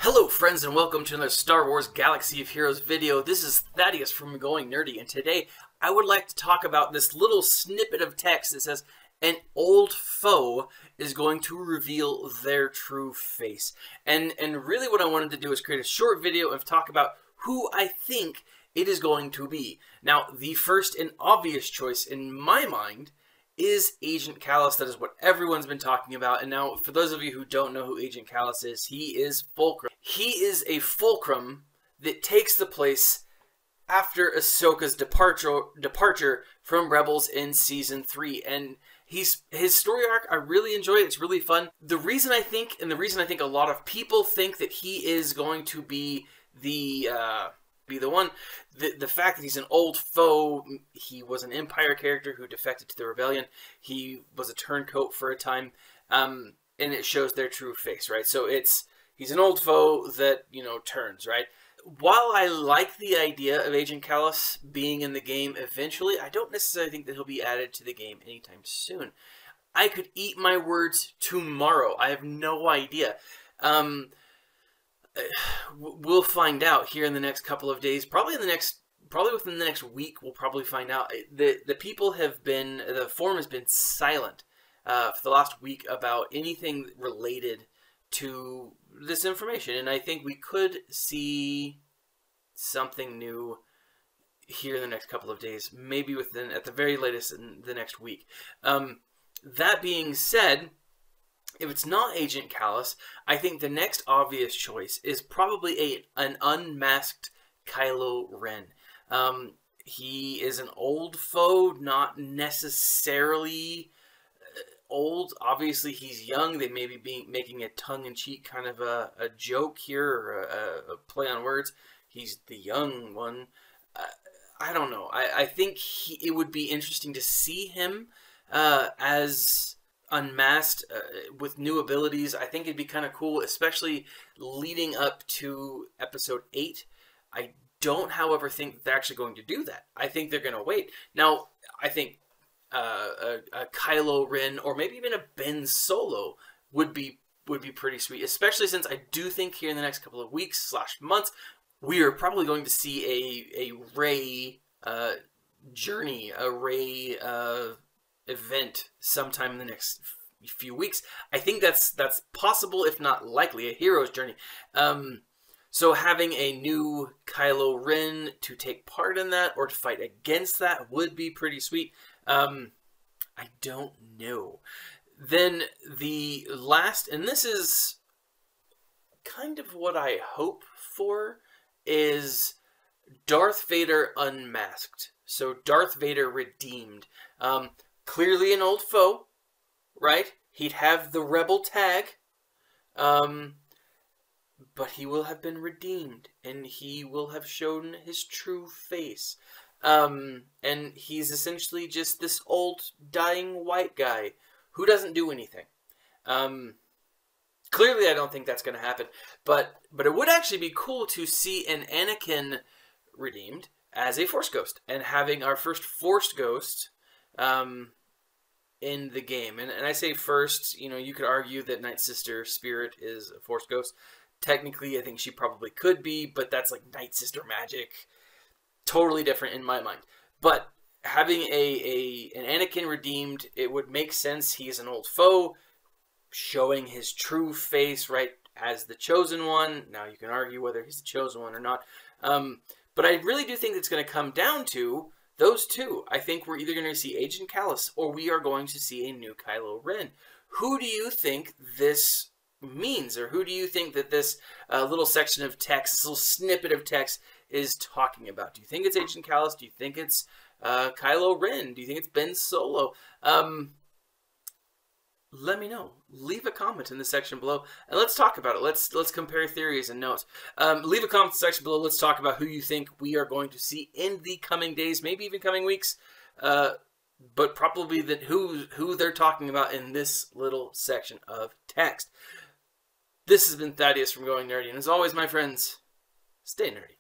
Hello friends and welcome to another Star Wars Galaxy of Heroes video. This is Thaddeus from Going Nerdy, and today I would like to talk about this little snippet of text that says an old foe is going to reveal their true face. And really what I wanted to do is create a short video and talk about who I think it is going to be. Now, the first and obvious choice in my mind is Agent Kallus. That is what everyone's been talking about. And now, for those of you who don't know who Agent Kallus is, he is Fulcrum. He is a Fulcrum that takes the place after Ahsoka's departure from Rebels in Season 3. And his story arc, I really enjoy it. It's really fun. The reason I think a lot of people think that he is going to be the one, the fact that he's an old foe. He was an Empire character who defected to the Rebellion. He was a turncoat for a time, and it shows their true face, right? So he's an old foe that, you know, turns, right? While I like the idea of Agent Kallus being in the game eventually, I don't necessarily think that he'll be added to the game anytime soon. I could eat my words tomorrow. I have no idea. We'll find out here in the next couple of days. Probably within the next week, we'll probably find out. The forum has been silent for the last week about anything related to this information, and I think we could see something new here in the next couple of days, maybe at the very latest in the next week. That being said, if it's not Agent Kallus, I think the next obvious choice is probably an unmasked Kylo Ren. He is an old foe, not necessarily old. Obviously, he's young. They may be making a tongue-in-cheek kind of a joke here, or a play on words. He's the young one. I don't know. I think it would be interesting to see him as unmasked with new abilities. I think it'd be kind of cool, especially leading up to Episode 8. I don't, however, think they're actually going to do that. I think they're going to wait. Now, I think a Kylo Ren or maybe even a Ben Solo would be pretty sweet, especially since I do think here in the next couple of weeks / months we are probably going to see a Rey journey, a Rey event sometime in the next few weeks. I think that's possible, if not likely, a hero's journey. So having a new Kylo Ren to take part in that or to fight against that would be pretty sweet. I don't know. Then the last, and this is kind of what I hope for, is Darth Vader unmasked. So Darth Vader redeemed. Clearly an old foe, right? He'd have the rebel tag, but he will have been redeemed, and he will have shown his true face. And he's essentially just this old, dying white guy who doesn't do anything. Clearly, I don't think that's going to happen, but it would actually be cool to see an Anakin redeemed as a Force Ghost, and having our first Force Ghost in the game. And I say first, you know, you could argue that Night Sister Spirit is a Force Ghost. Technically, I think she probably could be, but that's like Night Sister magic. Totally different in my mind. But having an Anakin redeemed, it would make sense. He is an old foe, showing his true face, right, as the Chosen One. Now, you can argue whether he's the Chosen One or not. But I really do think it's going to come down to those two. I think we're either going to see Agent Kallus or we are going to see a new Kylo Ren. Who do you think this means, or who do you think that this little section of text, this little snippet of text, is talking about? Do you think it's Agent Kallus? Do you think it's Kylo Ren? Do you think it's Ben Solo? Let me know. Leave a comment in the section below, and let's talk about it. Let's compare theories and notes. Leave a comment in the section below. Let's talk about who you think we are going to see in the coming days, maybe even coming weeks, but probably who they're talking about in this little section of text. This has been Thaddeus from Going Nerdy, and as always, my friends, stay nerdy.